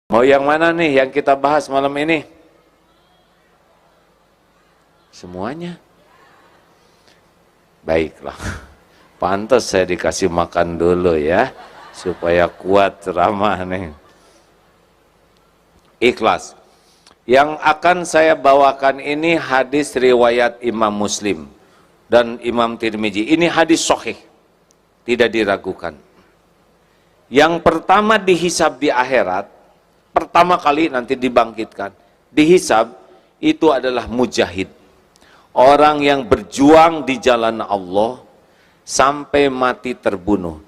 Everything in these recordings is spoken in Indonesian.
Mau yang mana nih yang kita bahas malam ini? Semuanya? Baiklah. Pantas saya dikasih makan dulu ya, supaya kuat ceramah nih. Ikhlas. Yang akan saya bawakan ini hadis riwayat Imam Muslim dan Imam Tirmizi. Ini hadis sahih, tidak diragukan. Yang pertama dihisab di akhirat, pertama kali nanti dibangkitkan, dihisab itu adalah mujahid. Orang yang berjuang di jalan Allah sampai mati terbunuh.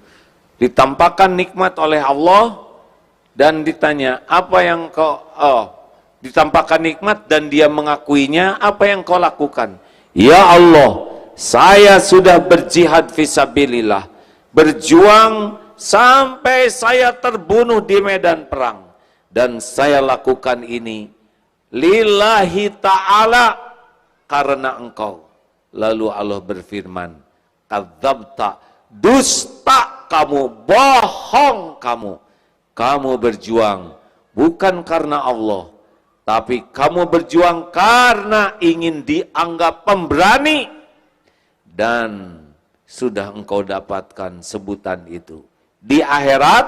Ditampakkan nikmat oleh Allah dan ditanya, apa yang kau ditampakkan nikmat dan dia mengakuinya, apa yang kau lakukan? Ya Allah, saya sudah berjihad fisabilillah, berjuang sampai saya terbunuh di medan perang, dan saya lakukan ini lillahi ta'ala, karena engkau. Lalu Allah berfirman, kadzabta, dusta kamu, bohong kamu berjuang bukan karena Allah, tapi kamu berjuang karena ingin dianggap pemberani, dan sudah engkau dapatkan sebutan itu. Di akhirat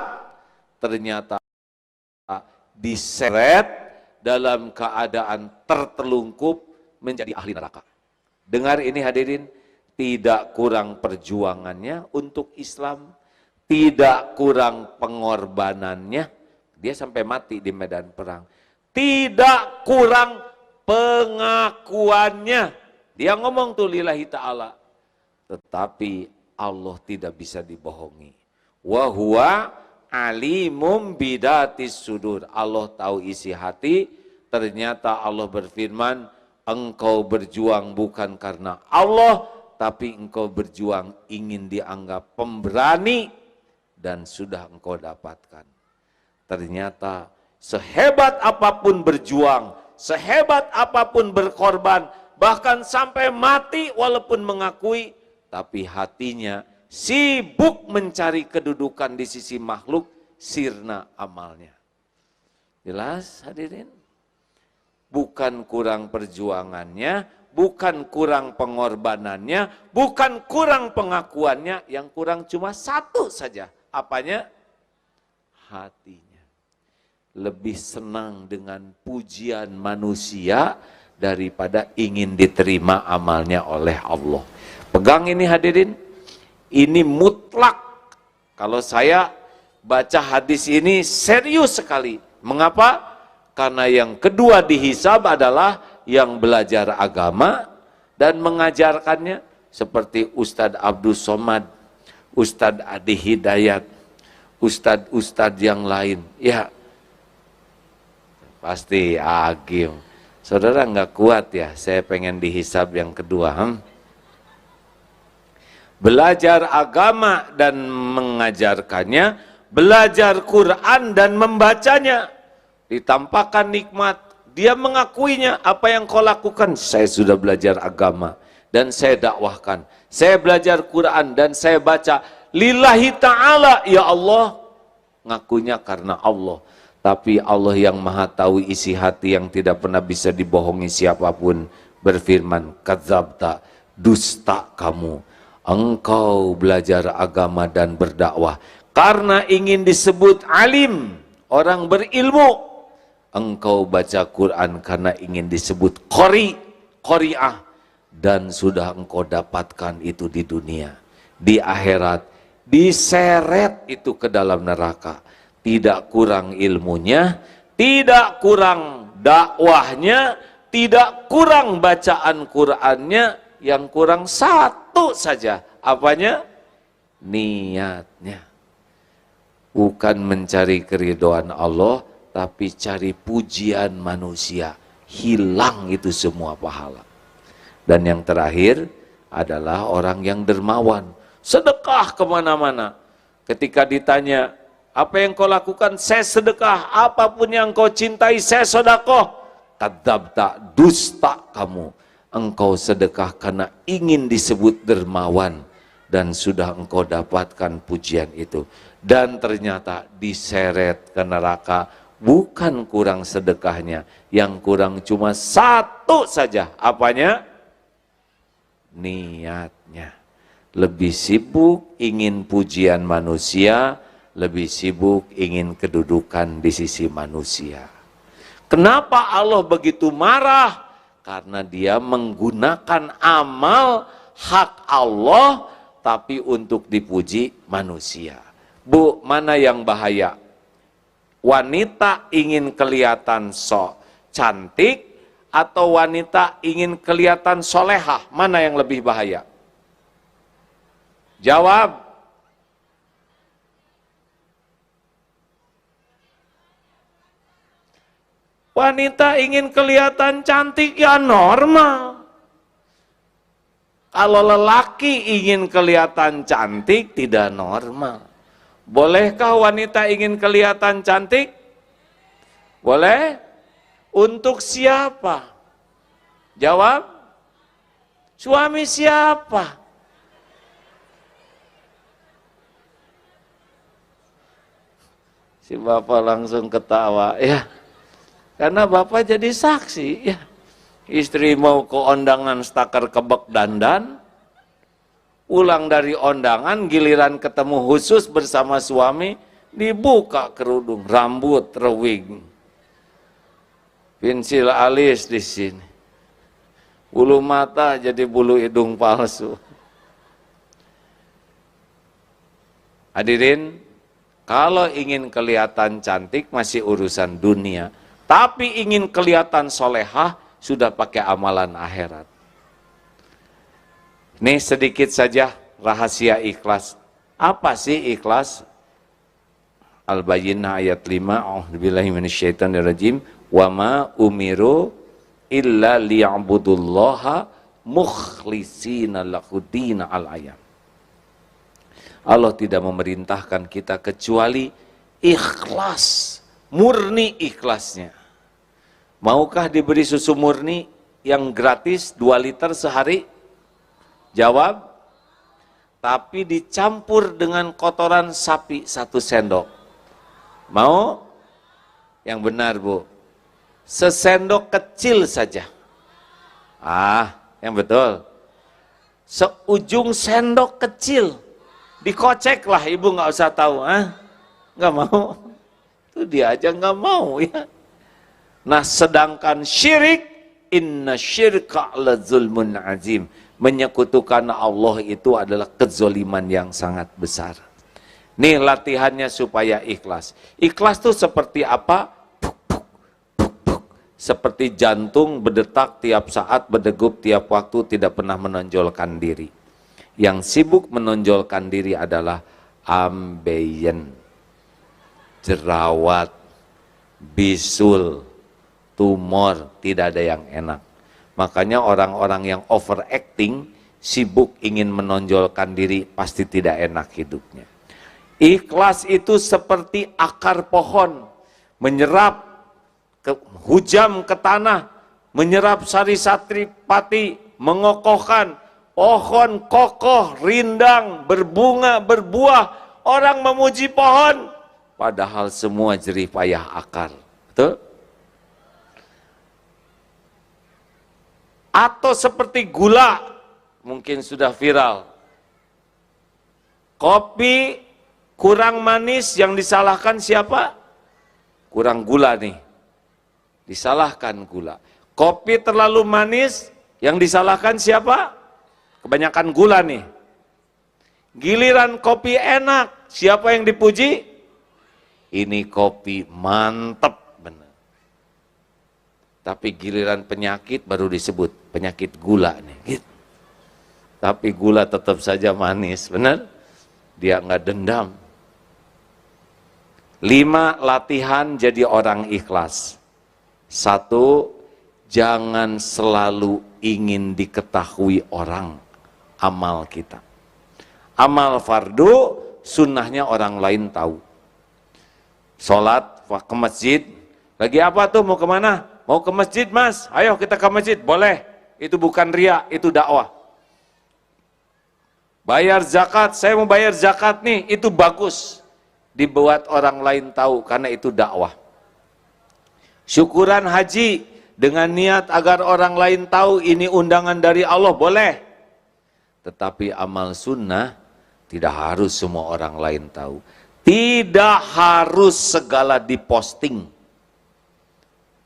ternyata diseret dalam keadaan tertelungkup menjadi ahli neraka. Dengar ini hadirin, tidak kurang perjuangannya untuk Islam, tidak kurang pengorbanannya, dia sampai mati di medan perang. Tidak kurang pengakuannya, dia ngomong tuh lillahi ta'ala. Tetapi Allah tidak bisa dibohongi. Wa huwa alimum bidatis sudur. Allah tahu isi hati. Ternyata Allah berfirman, engkau berjuang bukan karena Allah, tapi engkau berjuang ingin dianggap pemberani, dan sudah engkau dapatkan. Ternyata sehebat apapun berjuang, sehebat apapun berkorban, bahkan sampai mati walaupun mengakui, tapi hatinya sibuk mencari kedudukan di sisi makhluk, sirna amalnya. Jelas hadirin? Bukan kurang perjuangannya, bukan kurang pengorbanannya, bukan kurang pengakuannya, yang kurang cuma satu saja. Apanya? Hatinya. Lebih senang dengan pujian manusia daripada ingin diterima amalnya oleh Allah. Pegang ini hadirin, ini mutlak. Kalau saya baca hadis ini serius sekali. Mengapa? Karena yang kedua dihisab adalah yang belajar agama dan mengajarkannya, seperti Ustadz Abdul Somad, Ustadz Adi Hidayat, Ustadz yang lain. Ya, pasti agim. Saudara nggak kuat ya, saya pengen dihisab yang kedua. Belajar agama dan mengajarkannya, belajar Quran dan membacanya, ditampakkan nikmat, dia mengakuinya. Apa yang kau lakukan? Saya sudah belajar agama dan saya dakwahkan, saya belajar Quran dan saya baca lillahi ta'ala, ya Allah. Ngakunya karena Allah, tapi Allah yang maha tahu isi hati yang tidak pernah bisa dibohongi siapapun berfirman, kadzabta, dusta kamu, engkau belajar agama dan berdakwah karena ingin disebut alim, orang berilmu. Engkau baca Quran karena ingin disebut qari'ah, dan sudah engkau dapatkan itu di dunia. Di akhirat diseret itu ke dalam neraka. Tidak kurang ilmunya, tidak kurang dakwahnya, tidak kurang bacaan Qurannya, yang kurang satu saja. Apanya? Niatnya. Bukan mencari keridhaan Allah, tapi cari pujian manusia. Hilang itu semua pahala. Dan yang terakhir adalah orang yang dermawan, sedekah kemana-mana. Ketika ditanya, apa yang kau lakukan? Saya sedekah. Apapun yang kau cintai, saya sedekah. Kadzabta, dusta kamu, engkau sedekah karena ingin disebut dermawan, dan sudah engkau dapatkan pujian itu. Dan ternyata diseret ke neraka. Bukan kurang sedekahnya, yang kurang cuma satu saja. Apanya? Niatnya. Lebih sibuk ingin pujian manusia, lebih sibuk ingin kedudukan di sisi manusia. Kenapa Allah begitu marah? Karena dia menggunakan amal hak Allah, tapi untuk dipuji manusia. Bu, mana yang bahaya? Wanita ingin kelihatan cantik atau wanita ingin kelihatan solehah? Mana yang lebih bahaya? Jawab. Wanita ingin kelihatan cantik ya normal. Kalau lelaki ingin kelihatan cantik tidak normal. Bolehkah wanita ingin kelihatan cantik? Boleh? Untuk siapa? Jawab. Suami siapa? Si bapak langsung ketawa, ya. Karena bapak jadi saksi, ya. Istri mau ke undangan stakar kebek dandan, pulang dari undangan, giliran ketemu khusus bersama suami, dibuka kerudung, rambut terwig, pensil alis di sini, bulu mata jadi bulu hidung palsu. Hadirin, kalau ingin kelihatan cantik masih urusan dunia, tapi ingin kelihatan solehah sudah pakai amalan akhirat. Nih sedikit saja rahasia ikhlas. Apa sih ikhlas? Al-Bayyinah ayat 5, a'udzubillahi minasyaitonirrajim, wa ma umiru illa liya'budullaha mukhlishina lahudina al-ayam. Allah tidak memerintahkan kita kecuali ikhlas, murni ikhlasnya. Maukah diberi susu murni yang gratis 2 liter sehari? Jawab. Tapi dicampur dengan kotoran sapi 1 sendok. Mau? Yang benar, Bu. Sesendok kecil saja. Yang betul. Seujung sendok kecil. Dikocek lah, ibu nggak usah tahu. Nggak mau. Itu dia aja nggak mau ya. Nah, sedangkan syirik, inna syirka la zulmun azim. Menyekutukan Allah itu adalah kezoliman yang sangat besar. Nih latihannya supaya ikhlas. Ikhlas itu seperti apa? Seperti jantung berdetak tiap saat, berdegup tiap waktu, tidak pernah menonjolkan diri. Yang sibuk menonjolkan diri adalah ambeien, jerawat, bisul, tumor, tidak ada yang enak. Makanya orang-orang yang overacting, sibuk ingin menonjolkan diri, pasti tidak enak hidupnya. Ikhlas itu seperti akar pohon, menyerap hujam ke tanah, menyerap sari-satri pati, mengokohkan, pohon kokoh, rindang, berbunga, berbuah, orang memuji pohon, padahal semua jerih payah akar. Betul? Atau seperti gula, mungkin sudah viral. Kopi kurang manis, yang disalahkan siapa? Kurang gula nih. Disalahkan gula. Kopi terlalu manis, yang disalahkan siapa? Kebanyakan gula nih. Giliran kopi enak, siapa yang dipuji? Ini kopi mantep. Tapi giliran penyakit baru disebut penyakit gula nih. Gitu. Tapi gula tetap saja manis, benar? Dia nggak dendam. 5 latihan jadi orang ikhlas. 1, jangan selalu ingin diketahui orang amal kita. Amal fardu, sunnahnya orang lain tahu. Sholat ke masjid, lagi apa tuh, mau kemana? Mau ke masjid mas, ayo kita ke masjid, boleh. Itu bukan riya, itu dakwah. Bayar zakat, saya mau bayar zakat nih, itu bagus. Dibuat orang lain tahu, karena itu dakwah. Syukuran haji dengan niat agar orang lain tahu ini undangan dari Allah, boleh. Tetapi amal sunnah tidak harus semua orang lain tahu. Tidak harus segala diposting.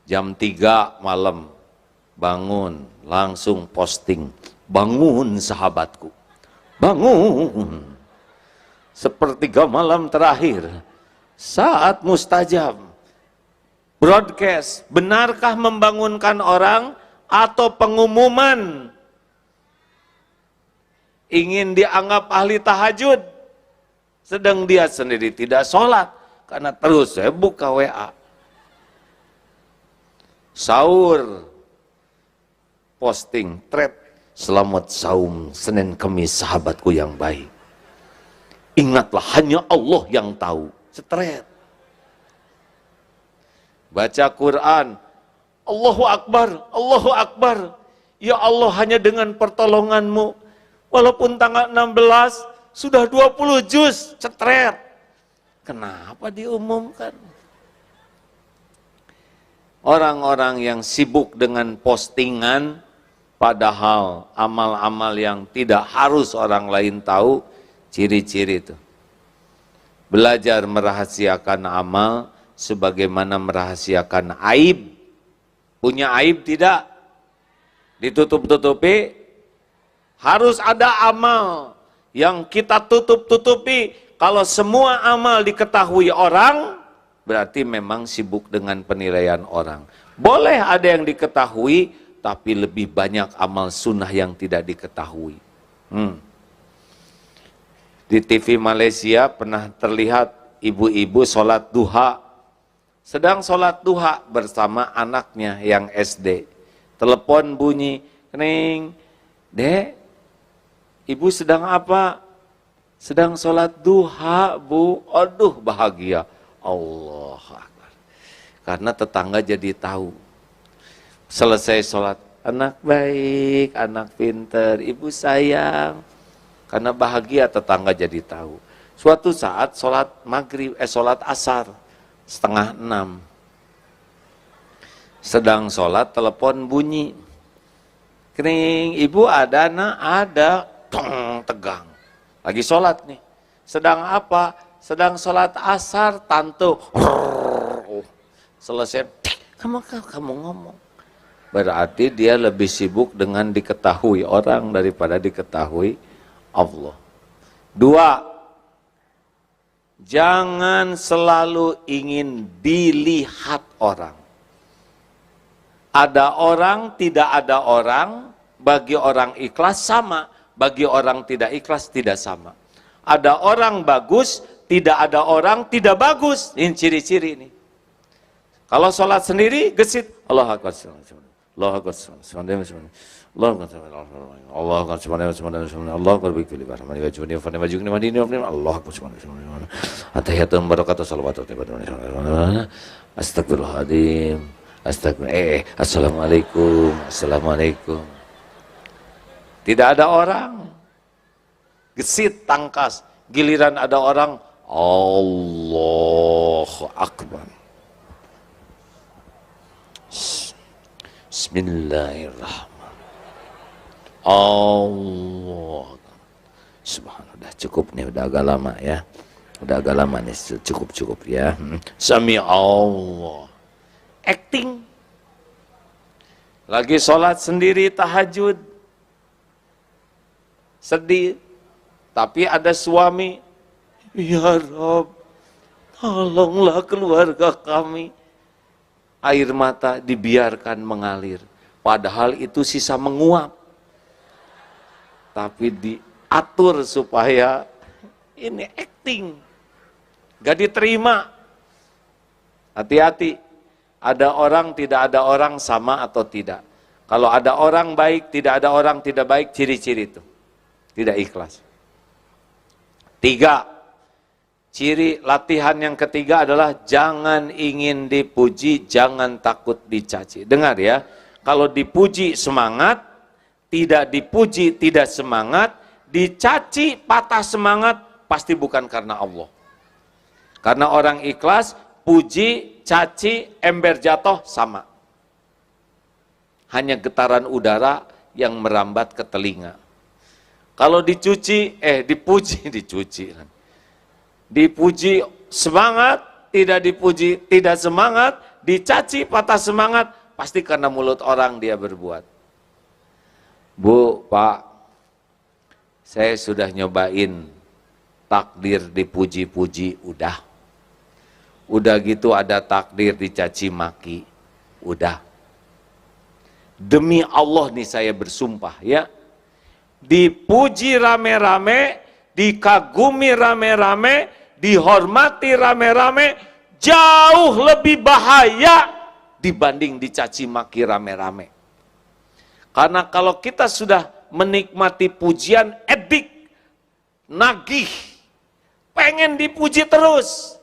Jam 3 malam bangun, langsung posting. Bangun sahabatku, bangun. Sepertiga malam terakhir, saat mustajab. Broadcast, benarkah membangunkan orang atau pengumuman ingin dianggap ahli tahajud, sedang dia sendiri tidak sholat karena terus saya buka WA. Sahur, posting, thread, selamat saum Senin Kemis sahabatku yang baik. Ingatlah hanya Allah yang tahu. Thread. Baca Quran, Allahu Akbar, Allahu Akbar. Ya Allah, hanya dengan pertolonganmu, walaupun tanggal 16 sudah 20 juz, cetret. Kenapa diumumkan? Orang-orang yang sibuk dengan postingan, padahal amal-amal yang tidak harus orang lain tahu, ciri-ciri itu. Belajar merahasiakan amal sebagaimana merahasiakan aib. Punya aib tidak? Ditutup-tutupi? Harus ada amal yang kita tutup-tutupi. Kalau semua amal diketahui orang, berarti memang sibuk dengan penilaian orang. Boleh ada yang diketahui, tapi lebih banyak amal sunnah yang tidak diketahui. Di TV Malaysia pernah terlihat ibu-ibu sholat duha. Sedang sholat duha bersama anaknya yang SD. Telepon bunyi, "Neng, Dek, ibu sedang apa?" "Sedang sholat duha, Bu." Aduh, bahagia. Allah Akbar. Karena tetangga jadi tahu. Selesai sholat, "Anak baik, anak pinter, ibu sayang." Karena bahagia tetangga jadi tahu. Suatu saat sholat maghrib, sholat asar, 5:30. Sedang sholat, telepon bunyi. "Kering, ibu ada nak?" "Ada." Tong, tegang. Lagi sholat nih. "Sedang apa?" "Sedang sholat asar, tante." Selesai, kamu ngomong. Berarti dia lebih sibuk dengan diketahui orang daripada diketahui Allah. 2, jangan selalu ingin dilihat orang. Ada orang, tidak ada orang, bagi orang ikhlas sama, bagi orang tidak ikhlas tidak sama. Ada orang bagus, tidak ada orang tidak bagus. Ini ciri-ciri ini. Kalau sholat sendiri, gesit, Allahu Akbar, Allahu Akbar, Allah Akbar subhanahu Allah Akbar bikuli barhamani wa jubni fa majukni madini Allah Akbar subhanahu atahiyatun barakatuh salawatu astagfirullahaladzim astagfirullah assalamualaikum assalamualaikum. Tidak ada orang, gesit, tangkas. Giliran ada orang, Allahu Akbar. Bismillahirrahmanirrahim. Allah subhanallah. Cukup nih, udah agak lama ya. Udah agak lama nih, cukup ya. Sami Allah. Acting. Lagi sholat sendiri tahajud. Sedih. Tapi ada suami. "Ya Rabb, tolonglah keluarga kami." Air mata dibiarkan mengalir. Padahal itu sisa menguap. Tapi diatur supaya ini acting. Gak diterima. Hati-hati. Ada orang, tidak ada orang, sama atau tidak. Kalau ada orang baik, tidak ada orang tidak baik, ciri-ciri itu. Tidak ikhlas. 3, ciri latihan yang ketiga adalah jangan ingin dipuji, jangan takut dicaci. Dengar ya, kalau dipuji semangat, tidak dipuji tidak semangat, dicaci patah semangat, pasti bukan karena Allah. Karena orang ikhlas, puji, caci, ember jatuh sama. Hanya getaran udara yang merambat ke telinga. Kalau dipuji semangat, tidak dipuji tidak semangat, dicaci patah semangat, pasti karena mulut orang dia berbuat. Bu, Pak, saya sudah nyobain takdir dipuji-puji, udah gitu ada takdir dicaci maki, udah. Demi Allah nih saya bersumpah ya, dipuji rame-rame, dikagumi rame-rame, dihormati rame-rame, jauh lebih bahaya dibanding dicaci maki rame-rame. Karena kalau kita sudah menikmati pujian, edik, nagih, pengen dipuji terus,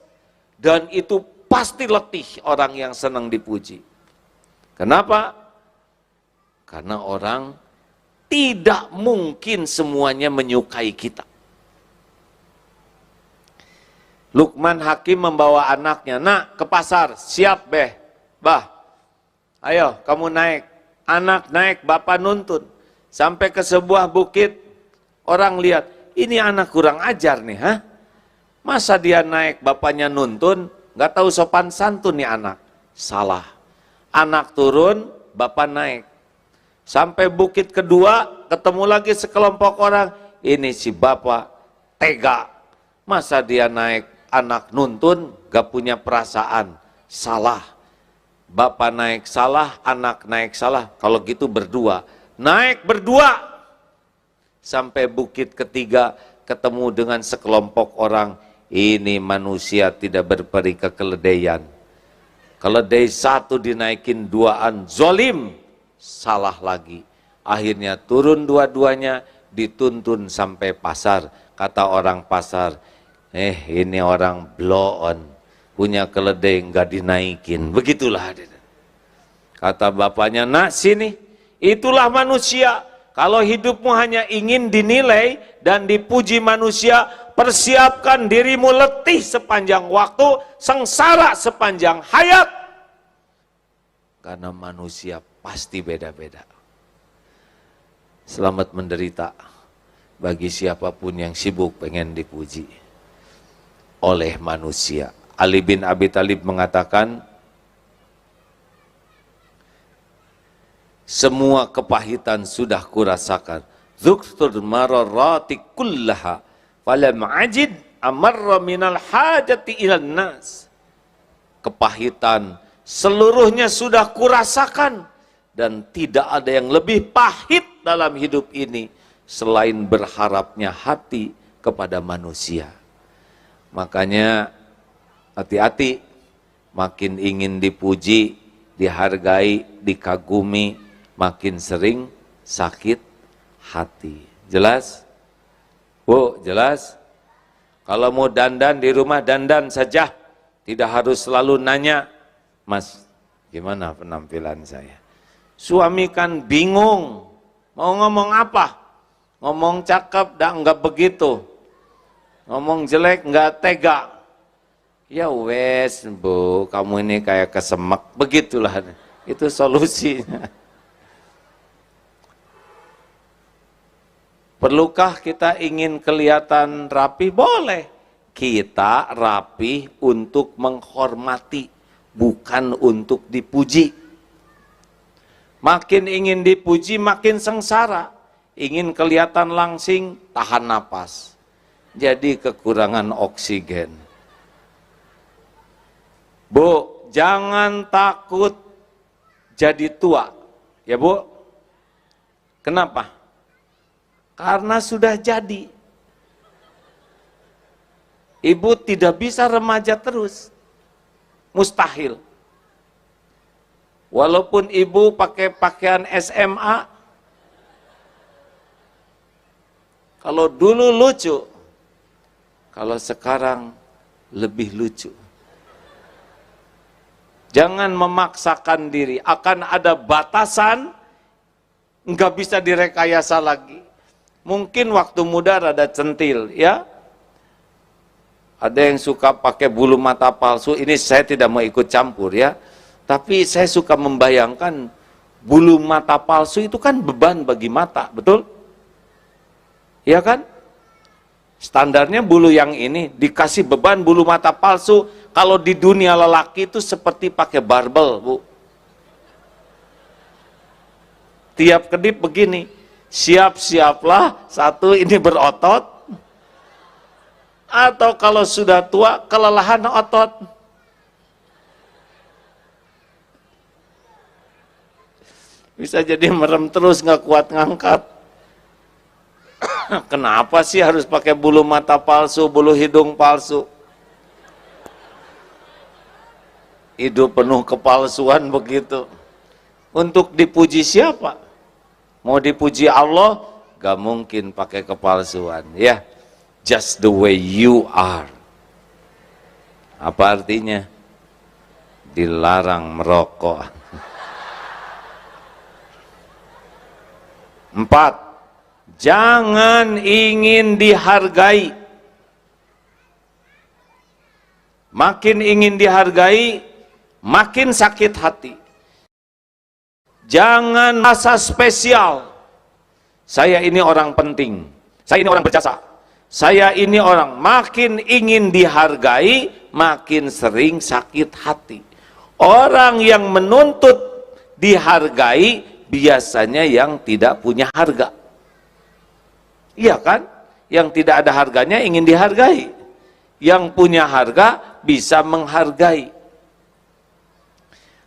dan itu pasti letih orang yang senang dipuji. Kenapa? Karena orang tidak mungkin semuanya menyukai kita. Luqman Hakim membawa anaknya, nak ke pasar, siap beh, bah, ayo kamu naik. Anak naik, bapak nuntun. Sampai ke sebuah bukit, orang lihat, ini anak kurang ajar nih, ha? Masa dia naik, bapaknya nuntun, nggak tahu sopan santun nih anak. Salah. Anak turun, bapak naik. Sampai bukit kedua, ketemu lagi sekelompok orang, ini si bapak tega. Masa dia naik, anak nuntun, gak punya perasaan. Salah. Bapak naik salah, anak naik salah. Kalau gitu berdua. Naik berdua. Sampai bukit ketiga, ketemu dengan sekelompok orang. Ini manusia tidak berperi kekeledaian. Keledai satu dinaikin duaan, zolim. Salah lagi. Akhirnya turun dua-duanya, dituntun sampai pasar. Kata orang pasar, ini orang blow on, punya keledai nggak dinaikin. Begitulah. Kata bapaknya, nak sini, itulah manusia. Kalau hidupmu hanya ingin dinilai dan dipuji manusia, persiapkan dirimu letih sepanjang waktu, sengsara sepanjang hayat. Karena manusia pasti beda-beda. Selamat menderita bagi siapapun yang sibuk pengen dipuji oleh manusia. Ali bin Abi Thalib mengatakan, semua kepahitan sudah kurasakan. Dzuktur mararati kullaha falam ajid amarra minal hajati ilan nas. Kepahitan seluruhnya sudah kurasakan dan tidak ada yang lebih pahit dalam hidup ini selain berharapnya hati kepada manusia. Makanya hati-hati, makin ingin dipuji, dihargai, dikagumi, makin sering sakit hati. Jelas? Bu, jelas? Kalau mau dandan di rumah dandan saja, tidak harus selalu nanya, Mas, gimana penampilan saya? Suami kan bingung, mau ngomong apa? Ngomong cakep, enggak begitu. Ngomong jelek, enggak tega. Ya wes, Bu, kamu ini kayak kesemek. Begitulah, itu solusinya. Perlukah kita ingin kelihatan rapi? Boleh. Kita rapi untuk menghormati, bukan untuk dipuji. Makin ingin dipuji, makin sengsara. Ingin kelihatan langsing, tahan napas. Jadi kekurangan oksigen. Bu, jangan takut jadi tua. Ya Bu? Kenapa? Karena sudah jadi. Ibu tidak bisa remaja terus. Mustahil. Walaupun ibu pakai pakaian SMA, kalau dulu lucu, kalau sekarang lebih lucu. Jangan memaksakan diri, akan ada batasan, nggak bisa direkayasa lagi. Mungkin waktu muda rada centil, ya. Ada yang suka pakai bulu mata palsu. Ini saya tidak mau ikut campur ya. Tapi saya suka membayangkan bulu mata palsu itu kan beban bagi mata, betul? Iya kan? Standarnya bulu yang ini dikasih beban bulu mata palsu. Kalau di dunia lelaki itu seperti pakai barbel, Bu. Tiap kedip begini, siap-siaplah, satu ini berotot, atau kalau sudah tua kelelahan otot. Bisa jadi merem terus, nggak kuat ngangkat. Kenapa sih harus pakai bulu mata palsu, bulu hidung palsu? Hidup penuh kepalsuan begitu. Untuk dipuji siapa? Mau dipuji Allah, gak mungkin pakai kepalsuan. Ya, just the way you are. Apa artinya? Dilarang merokok. 4. Jangan ingin dihargai. Makin ingin dihargai, makin sakit hati. Jangan merasa spesial. Saya ini orang penting. Saya ini orang berjasa. Saya ini orang, makin ingin dihargai, makin sering sakit hati. Orang yang menuntut dihargai biasanya yang tidak punya harga. Iya kan? Yang tidak ada harganya ingin dihargai. Yang punya harga bisa menghargai.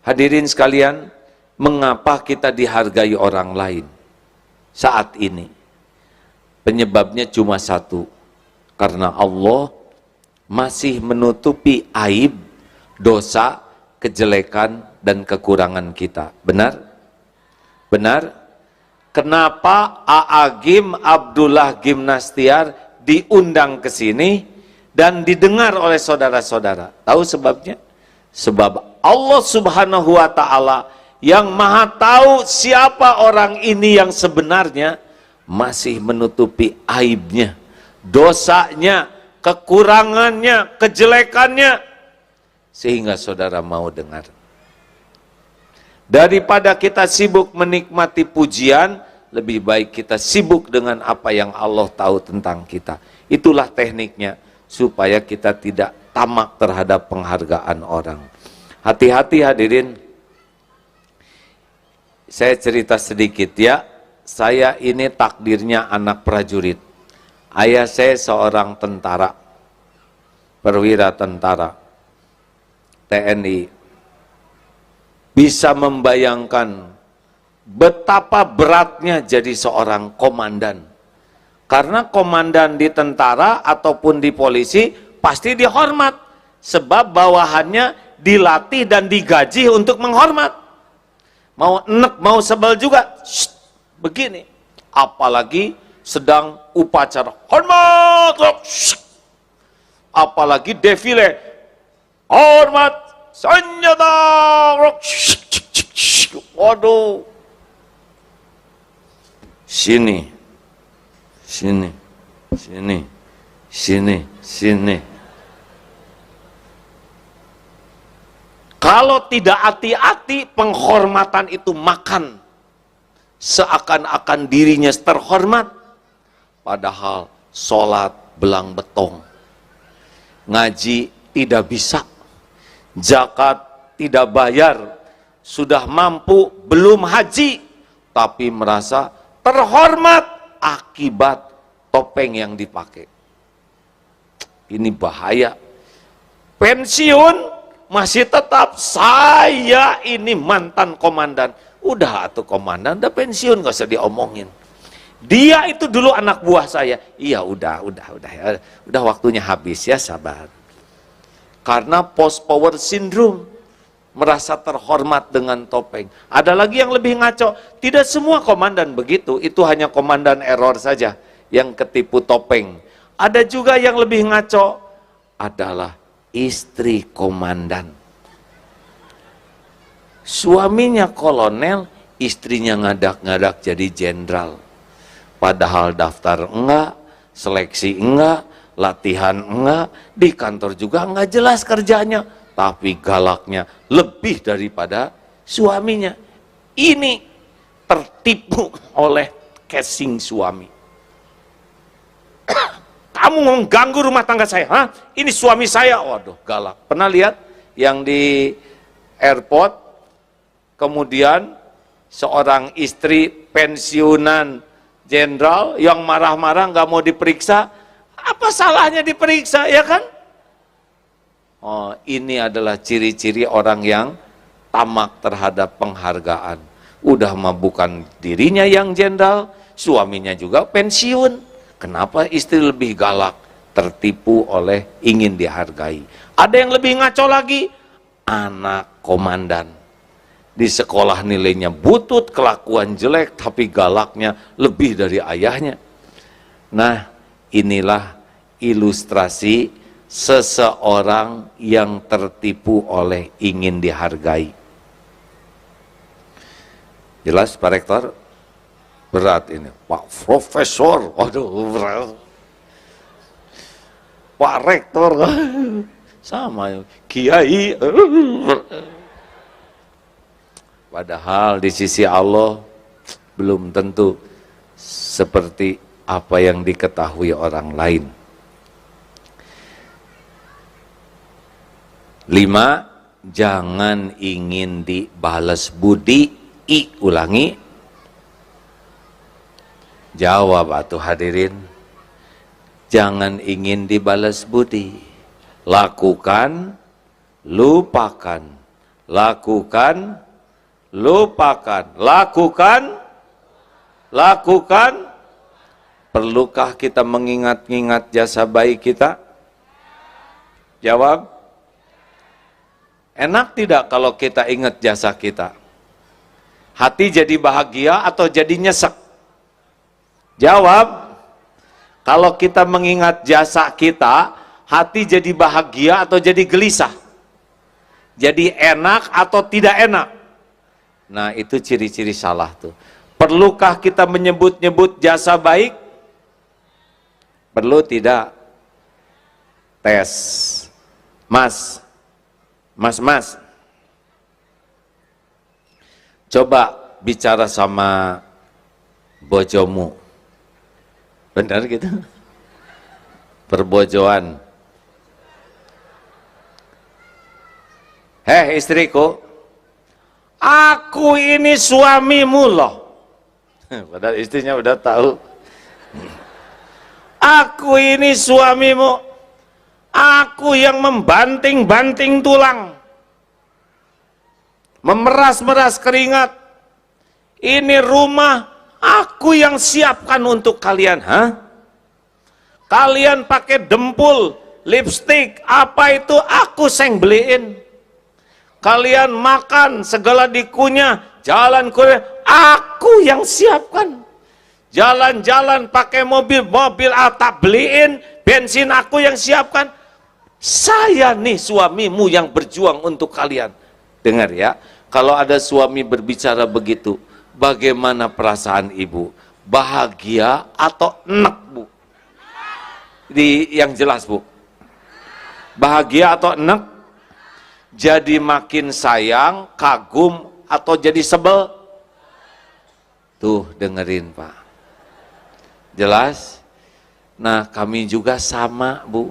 Hadirin sekalian, mengapa kita dihargai orang lain saat ini? Penyebabnya cuma satu, karena Allah masih menutupi aib, dosa, kejelekan, dan kekurangan kita. Benar? Benar? Kenapa A'agim Abdullah Gimnastiar diundang ke sini dan didengar oleh saudara-saudara? Tahu sebabnya? Sebab Allah Subhanahu wa Ta'ala yang Maha tahu siapa orang ini yang sebenarnya masih menutupi aibnya, dosanya, kekurangannya, kejelekannya, sehingga saudara mau dengar. Daripada kita sibuk menikmati pujian, lebih baik kita sibuk dengan apa yang Allah tahu tentang kita. Itulah tekniknya, supaya kita tidak tamak terhadap penghargaan orang. Hati-hati hadirin. Saya cerita sedikit ya. Saya ini takdirnya anak prajurit. Ayah saya seorang tentara, perwira tentara TNI. Bisa membayangkan betapa beratnya jadi seorang komandan. Karena komandan di tentara ataupun di polisi pasti dihormat, sebab bawahannya dilatih dan digaji untuk menghormat. Mau enek, mau sebel juga, shh, begini. Apalagi sedang upacara hormat, shh. Apalagi defile hormat, senjata, shh, shh, shh, shh. Waduh, sini, sini, sini, sini, sini. Kalau tidak hati-hati, penghormatan itu makan. Seakan-akan dirinya terhormat. Padahal sholat belang betong. Ngaji tidak bisa. Zakat tidak bayar. Sudah mampu, belum haji. Tapi merasa terhormat akibat topeng yang dipakai. Ini bahaya. Pensiun masih tetap, saya ini mantan komandan. Udah atuh komandan, udah pensiun, gak usah diomongin. Dia itu dulu anak buah saya. Iya udah waktunya habis ya, sabar. Karena post power syndrome, merasa terhormat dengan topeng. Ada lagi yang lebih ngaco, tidak semua komandan begitu, itu hanya komandan error saja yang ketipu topeng. Ada juga yang lebih ngaco, adalah istri komandan. Suaminya kolonel, istrinya ngadak-ngadak jadi jenderal. Padahal daftar enggak, seleksi enggak, latihan enggak, di kantor juga enggak jelas kerjanya, tapi galaknya lebih daripada suaminya. Ini tertipu oleh casing suami. Kamu mengganggu rumah tangga saya, hah? Ini suami saya, waduh galak. Pernah lihat yang di airport, kemudian seorang istri pensiunan jenderal yang marah-marah nggak mau diperiksa, apa salahnya diperiksa, ya kan? Oh, ini adalah ciri-ciri orang yang tamak terhadap penghargaan. Udah mah bukan dirinya yang jenderal, suaminya juga pensiun. Kenapa istri lebih galak? Tertipu oleh ingin dihargai. Ada yang lebih ngaco lagi, anak komandan. Di sekolah nilainya butut, kelakuan jelek, tapi galaknya lebih dari ayahnya. Nah, inilah ilustrasi seseorang yang tertipu oleh ingin dihargai. Jelas Pak Rektor? Berat ini. Pak Profesor, waduh berat. Pak Rektor, sama Kiai. Padahal di sisi Allah belum tentu seperti apa yang diketahui orang lain. 5, jangan ingin dibalas budi. Ulangi. Jawab atuh hadirin. Jangan ingin dibalas budi. Lakukan, lupakan. Lakukan, lupakan. Lakukan, lakukan. Perlukah kita mengingat-ingat jasa baik kita? Jawab. Enak tidak kalau kita ingat jasa kita? Hati jadi bahagia atau jadi nyesek? Jawab. Kalau kita mengingat jasa kita, hati jadi bahagia atau jadi gelisah? Jadi enak atau tidak enak? Nah, itu ciri-ciri salah tuh. Perlukah kita menyebut-nyebut jasa baik? Perlu tidak? Tes. Mas. Coba bicara sama bojomu. Benar gitu? Perbojoan. Hei istriku, aku ini suamimu loh. Padahal istrinya udah tahu. Aku ini suamimu. Aku yang membanting-banting tulang. Memeras-meras keringat. Ini rumah aku yang siapkan untuk kalian, hah? Kalian pakai dempul, lipstik, apa itu aku yang beliin. Kalian makan segala dikunyah, jalan kuliah, aku yang siapkan. Jalan-jalan pakai mobil tak beliin, bensin aku yang siapkan. Saya nih suamimu yang berjuang untuk kalian. Dengar ya, kalau ada suami berbicara begitu, bagaimana perasaan ibu? Bahagia atau enek, Bu? Yang jelas, Bu. Bahagia atau enek? Jadi makin sayang, kagum, atau jadi sebel? Tuh, dengerin, Pak. Jelas? Nah, kami juga sama, Bu.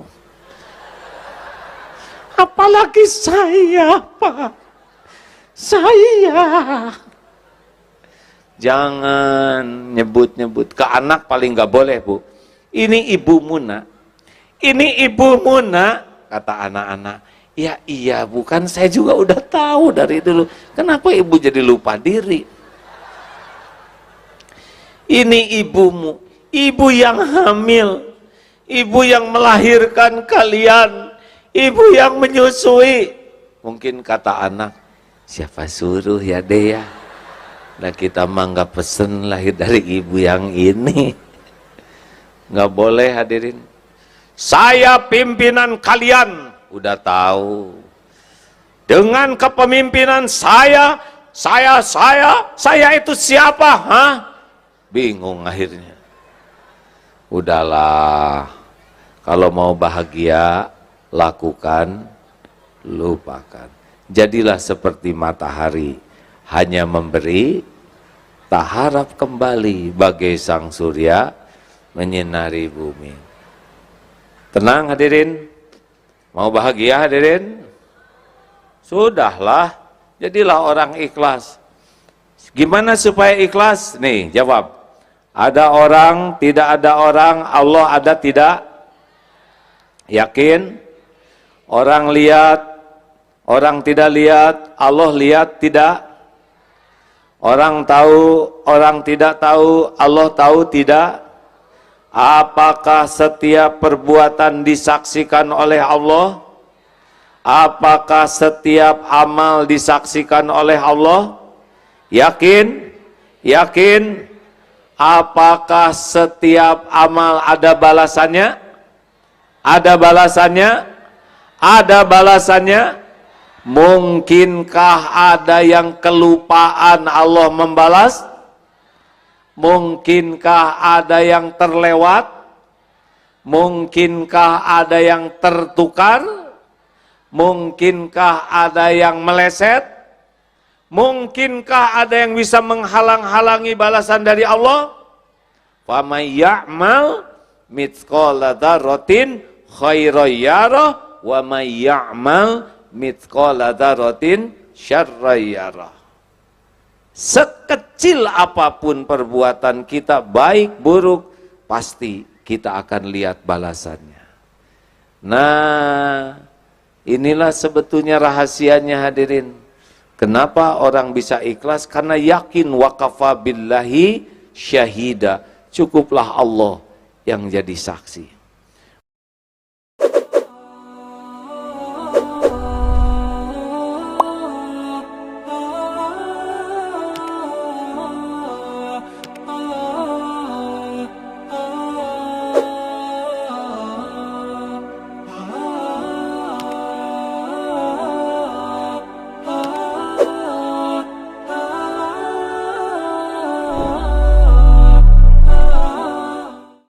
Apalagi saya, Pak. Saya. Jangan nyebut-nyebut. Ke anak paling nggak boleh, Bu. Ini ibumu, nak. Ini ibumu, nak. Kata anak-anak. Ya iya, bukan saya juga udah tahu dari dulu. Kenapa ibu jadi lupa diri? Ini ibumu. Ibu yang hamil. Ibu yang melahirkan kalian. Ibu yang menyusui. Mungkin kata anak, siapa suruh ya deh ya. Nah kita mah nggak pesen lahir dari ibu yang ini. Nggak boleh hadirin. Saya pimpinan kalian. Udah tahu. Dengan kepemimpinan saya itu siapa? Hah? Bingung akhirnya. Udahlah. Kalau mau bahagia, lakukan, lupakan. Jadilah seperti matahari, hanya memberi, tak harap kembali, bagai sang surya menyinari bumi. Tenang hadirin, mau bahagia hadirin? Sudahlah, jadilah orang ikhlas. Gimana supaya ikhlas? Nih, jawab. Ada orang, tidak ada orang, Allah ada tidak? Yakin? Orang lihat, orang tidak lihat, Allah lihat tidak? Orang tahu, orang tidak tahu, Allah tahu tidak? Apakah setiap perbuatan disaksikan oleh Allah? Apakah setiap amal disaksikan oleh Allah? Yakin? Yakin? Apakah setiap amal ada balasannya? Ada balasannya? Ada balasannya? Mungkinkah ada yang kelupaan Allah membalas? Mungkinkah ada yang terlewat? Mungkinkah ada yang tertukar? Mungkinkah ada yang meleset? Mungkinkah ada yang bisa menghalang-halangi balasan dari Allah? Faman ya'mal mithqala dzarratin khairan yarah wa may ya'mal mithqala dzarratin syarran yarah. Sekecil apapun perbuatan kita, baik buruk, pasti kita akan lihat balasannya. Nah, inilah sebetulnya rahasianya hadirin. Kenapa orang bisa ikhlas? Karena yakin waqafa billahi syahida. Cukuplah Allah yang jadi saksi.